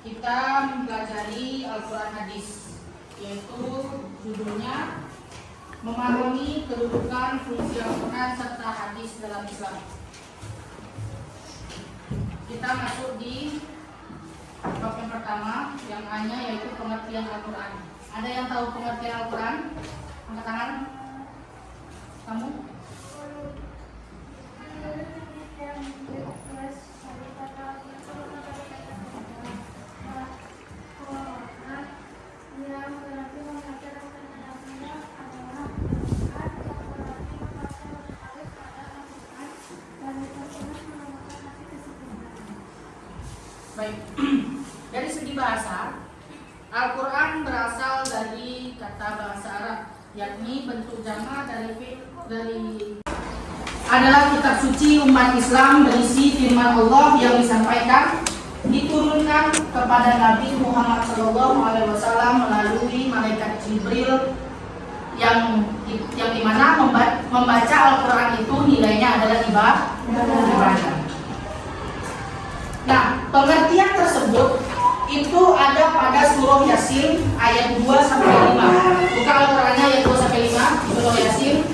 kita mempelajari Al-Quran Hadis, yaitu judulnya memahami kedudukan fungsi Al-Quran serta hadis dalam Islam. Kita masuk di bab yang pertama, yang hanya yaitu pengertian Al-Quran. Ada yang tahu pengertian Al-Quran? Angkat tangan. Kamu? Baik, dari segi bahasa, Al-Quran berasal dari kata bahasa Arab, yakni bentuk jama dari adalah kitab suci umat Islam berisi firman Allah yang disampaikan, diturunkan kepada Nabi Muhammad SAW melalui malaikat Jibril yang dimana membaca Al-Quran itu nilainya adalah ibadah. Nah, pengertian tersebut itu ada pada surah Yasin ayat 2-5. Buka Al-Qurannya ayat 2-5, surah Yasin.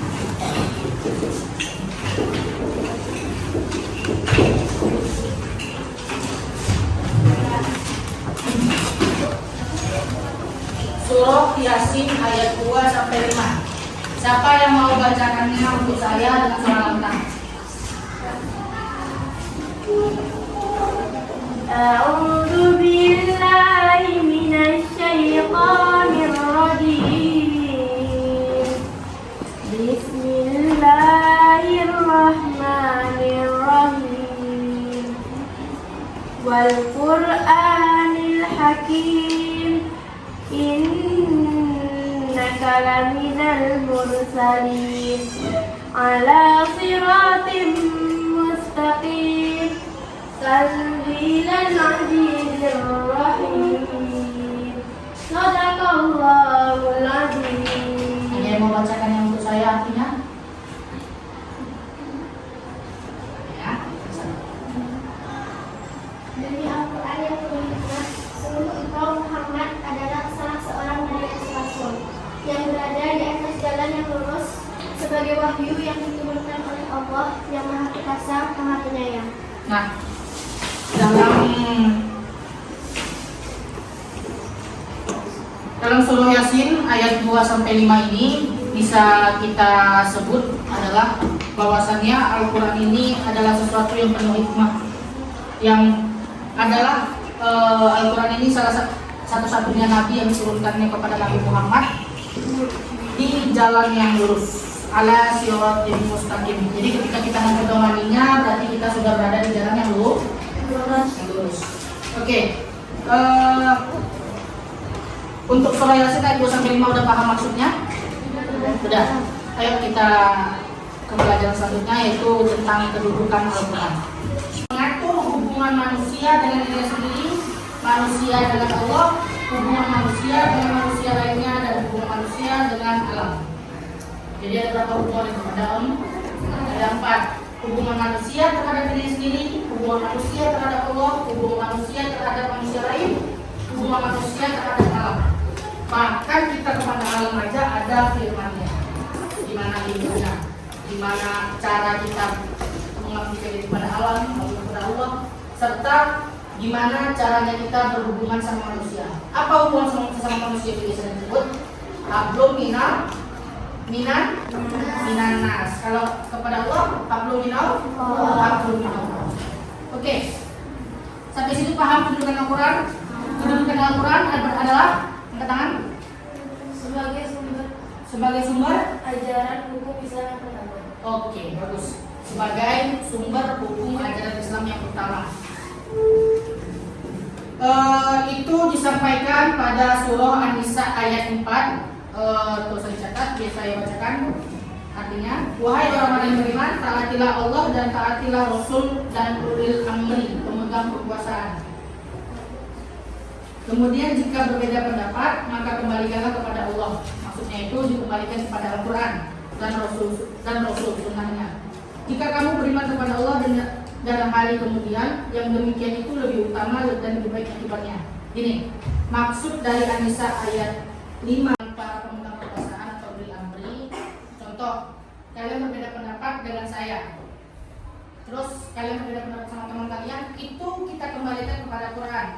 Surah Yasin ayat 2-5. Siapa yang mau bacakannya untuk saya dengan suara lantang? أعوذ بالله من الشيطان الرجيم بسم الله الرحمن الرحيم والقرآن الحكيم إنك لمن المرسلين على صراط مستقيم تنزيل العزيز الرحيم صدق الله العظيم. Ada yang mau bacakan yang untuk saya artinya? Ya. Demi Al-Quran yang kelima, sungguh engkau Muhammad adalah salah seorang dari Rasul yang berada di atas jalan yang lurus sebagai wahyu yang diturunkan oleh Allah yang Maha Perkasa, Maha Penyayang. Nah, dalam surah Yasin ayat 2-5 ini bisa kita sebut adalah bahwasannya Al-Quran ini adalah sesuatu yang penuh hikmah, yang adalah Al-Quran ini salah satu-satunya nabi yang diturunkannya kepada Nabi Muhammad di jalan yang lurus, ala siratin mustaqim. Jadi ketika kita mempedomaninya berarti kita sudah berada di jalan yang lurus. Oke. Untuk surah Yasin ayat 2-5 udah paham maksudnya? Sudah. Ayo kita ke pelajaran selanjutnya, yaitu tentang kedudukan Al-Quran. Mengatur hubungan manusia dengan diri sendiri, manusia dengan Allah, hubungan manusia dengan manusia lainnya, dan hubungan manusia dengan alam. Jadi ada berapa hubungan itu? Ada 4. Hubungan manusia terhadap diri sendiri, hubungan manusia terhadap Allah, hubungan manusia terhadap manusia lain, hubungan manusia terhadap alam. Bahkan kita kepada alam aja ada firman-Nya. Gimana ilmunya? Gimana cara kita mengabdikan diri kepada alam, kepada Allah, serta gimana caranya kita berhubungan sama manusia. Apa hubungan sama manusia itu biasanya disebut hablum minan nas. Kalau kepada Allah hablum minal. Oke. Sampai situ paham kedudukan Al-Quran? Kedudukan Al-Quran adalah, angkat tangan, sebagai sumber ajaran hukum Islam yang pertama. Oke, bagus. Sebagai sumber hukum ajaran Islam yang pertama. Itu disampaikan pada surah An-Nisa ayat 4. Terus saya catat, biasa saya bacakan. Artinya, wahai orang-orang yang beriman, taatilah Allah dan taatilah Rasul dan ulil amri, pemegang kekuasaan. Kemudian jika berbeda pendapat, maka kembalikanlah kepada Allah. Maksudnya itu dikembalikan kepada Al-Quran dan Rasul sunnahnya. Jika kamu beriman kepada Allah dan hari kemudian, yang demikian itu lebih utama dan lebih baik akibatnya. Gini, maksud dari An-Nisa ayat 5, para pemegang kekuasaan atau bil amri. Contoh, kalian berbeda pendapat dengan saya, terus kalian berbeda pendapat sama teman kalian, itu kita kembalikan kepada Quran.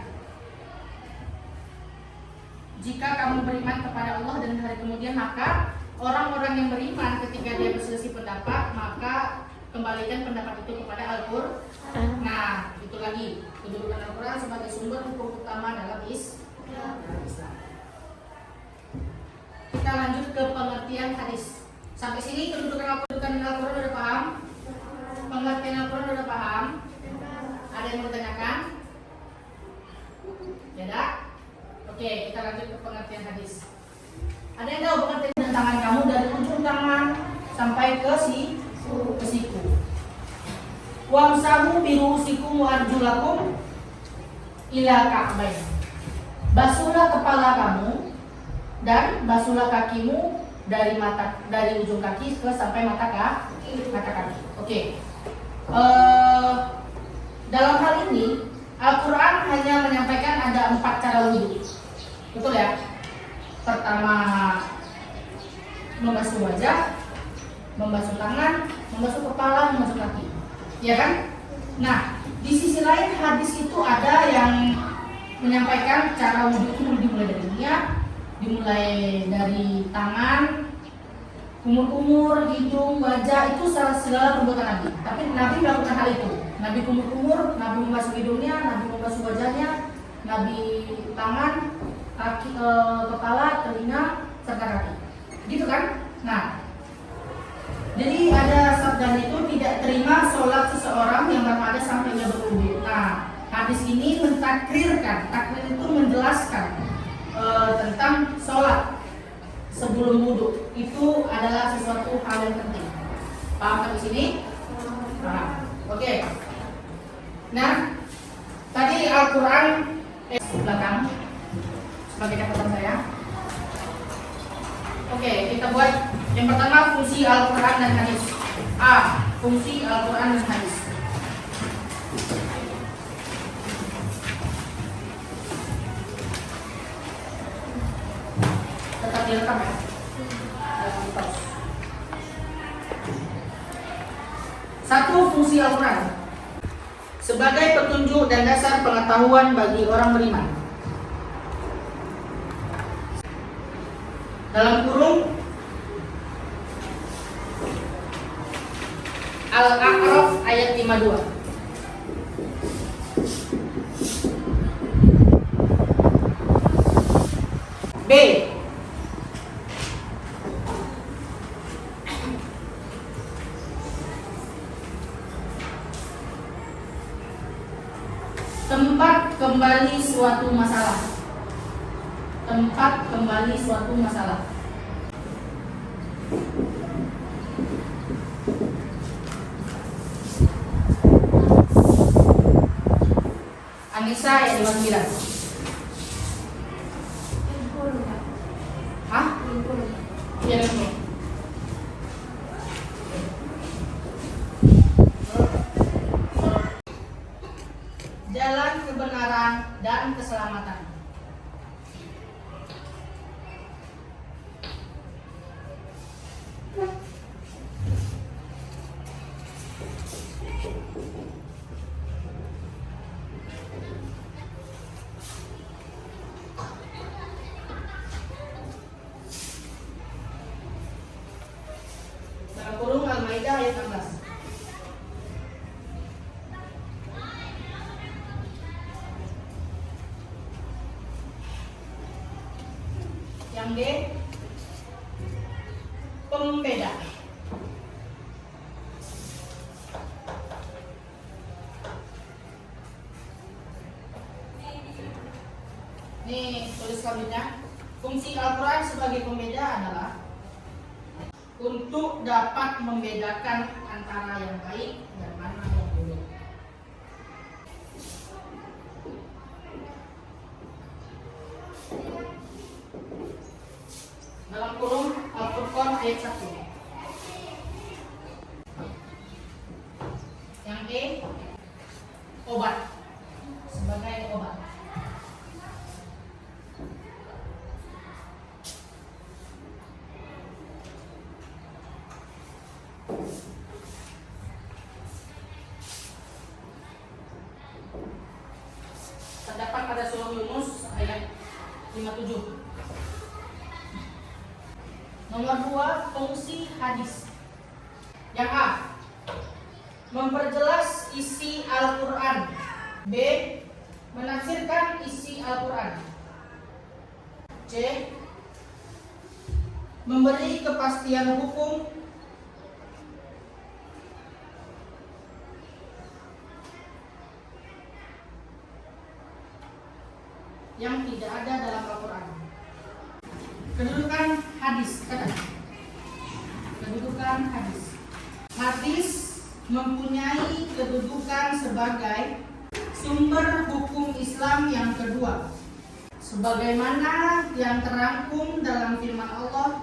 Jika kamu beriman kepada Allah dan hari kemudian, maka orang-orang yang beriman ketika dia berselisih pendapat, maka kembalikan pendapat itu kepada Al-Qur'an. Nah, itu lagi kedudukan Al-Quran sebagai sumber hukum utama dalam Islam. Kita lanjut ke pengertian hadis. Sampai sini kedudukan Al-Quran udah paham? Pengertian Al-Quran udah paham? Ada yang mau ditanyakan? Tidak? Oke, kita lanjut ke pengertian hadis. Ada yang tahu pengertian tangan kamu dari ujung tangan sampai ke siku? Wamsahu birusikum wa arjulakum ila ka'bain. Basuhlah kepala kamu dan basuhlah kakimu dari ujung kaki ke sampai mata kaki. Oke. Dalam hal ini Al-Quran hanya menyampaikan ada 4 cara wudhu. Betul ya? Pertama, membasuh wajah, membasuh tangan, membasuh kepala, membasuh kaki. Ya kan? Nah, di sisi lain hadis itu ada yang menyampaikan cara wudhu itu dimulai dari niat, dimulai dari tangan, kumur-kumur, hidung, wajah, itu segala perbuatan Nabi. Tapi Nabi melakukan hal itu. Nabi kumur-kumur, Nabi membasuh hidungnya, Nabi membasuh wajahnya, Nabi tangan, kaki, kepala, telinga, serta kaki. Gitu kan? Nah, jadi ada sabda itu tidak terima sholat seseorang yang berada sampai dia berwudu. Nah, hadis ini mentakrirkan, takrir itu menjelaskan tentang sholat sebelum wudu itu adalah sesuatu hal yang penting. Paham di sini? Paham. Oke. Nah, tadi Al-Quran belakang sebagai catatan saya. Oke, kita buat yang pertama fungsi Al-Quran dan hadis. A. Fungsi Al-Quran dan hadis. Tetap direkam ya. Satu, fungsi Al-Quran sebagai petunjuk dan dasar pengetahuan bagi orang beriman. Dalam kurung Al-A'raf ayat 52. B. Tempat kembali suatu masalah. Tempat kembali suatu masalah. An-Nisa ayat 59. Hah? Iya, betul. Jalan kebenaran dan keselamatan. Dalam kurung Al-Maidah ayat 16. Yang D, pembeda. Nih, tulis selanjutnya. Fungsi Al-Quran sebagai pembeda adalah untuk dapat membedakan antara yang baik dan mana yang buruk. Dalam kurung Al-Furqan ayat 1. Yang E, terdapat pada surah Yunus ayat 57. Nomor 2, fungsi hadis. Yang A, memperjelas isi Al-Quran. B, menafsirkan isi Al-Quran. C, memberi kepastian hukum. Yang tidak ada dalam Al-Quran. Kedudukan hadis. Kedudukan hadis. Hadis mempunyai kedudukan sebagai sumber hukum Islam yang kedua, sebagaimana yang terangkum dalam firman Allah,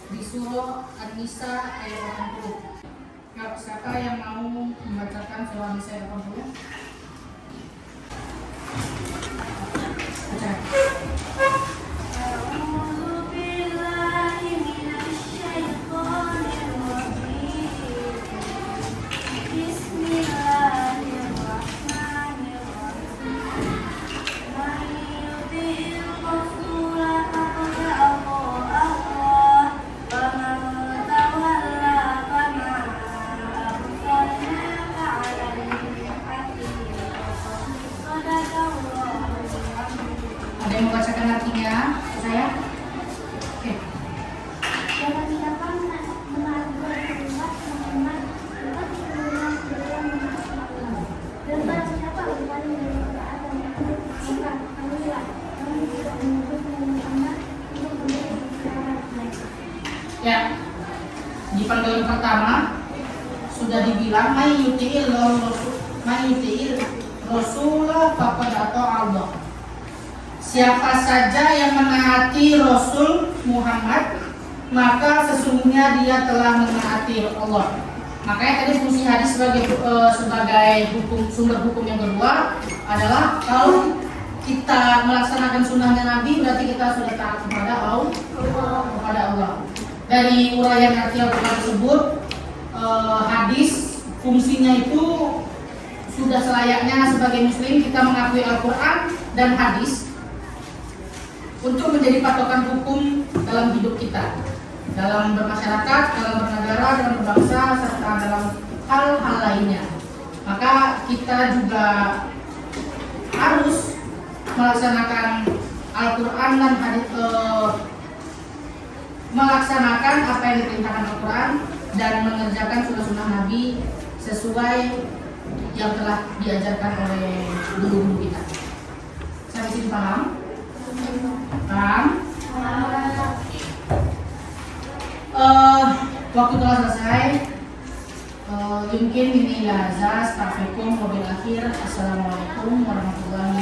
di surah An-Nisa ayat 80. Siapa yang mau membacakan surah An-Nisa ayat 80? Baca. Ada yang mau bacakan artinya? Saya? Oke. Dalam siapa menaruh berbuat Muhammad dapat diterima segala menaklukkan. Dan barang siapa berpaling dari ketaatan maka kamilah kami tidak menyebut Muhammad untuk memberi kebenaran mereka. Ya. Di panggilan pertama sudah dibilang mayyuti'il Rasulullah faqad ata'a Allah. Siapa saja yang menaati Rasul Muhammad, maka sesungguhnya dia telah menaati Allah. Makanya tadi fungsi hadis sebagai hukum, sumber hukum yang kedua adalah kalau kita melaksanakan sunnahnya Nabi, berarti kita sudah taat kepada Allah. Dari uraian arti Al-Quran tersebut, hadis fungsinya itu sudah selayaknya sebagai muslim kita mengakui Al-Quran dan hadis untuk menjadi patokan hukum dalam hidup kita, dalam bermasyarakat, dalam bernegara, dalam berbangsa, serta dalam hal-hal lainnya. Maka kita juga harus melaksanakan Al-Quran dan hadis, melaksanakan apa yang diperintahkan Al-Quran dan mengerjakan sunnah-sunnah Nabi sesuai yang telah diajarkan oleh guru-guru kita. Sampai sini paham? Paham? Waktu telah selesai. Mungkin ini lazas. Assalamualaikum warahmatullahi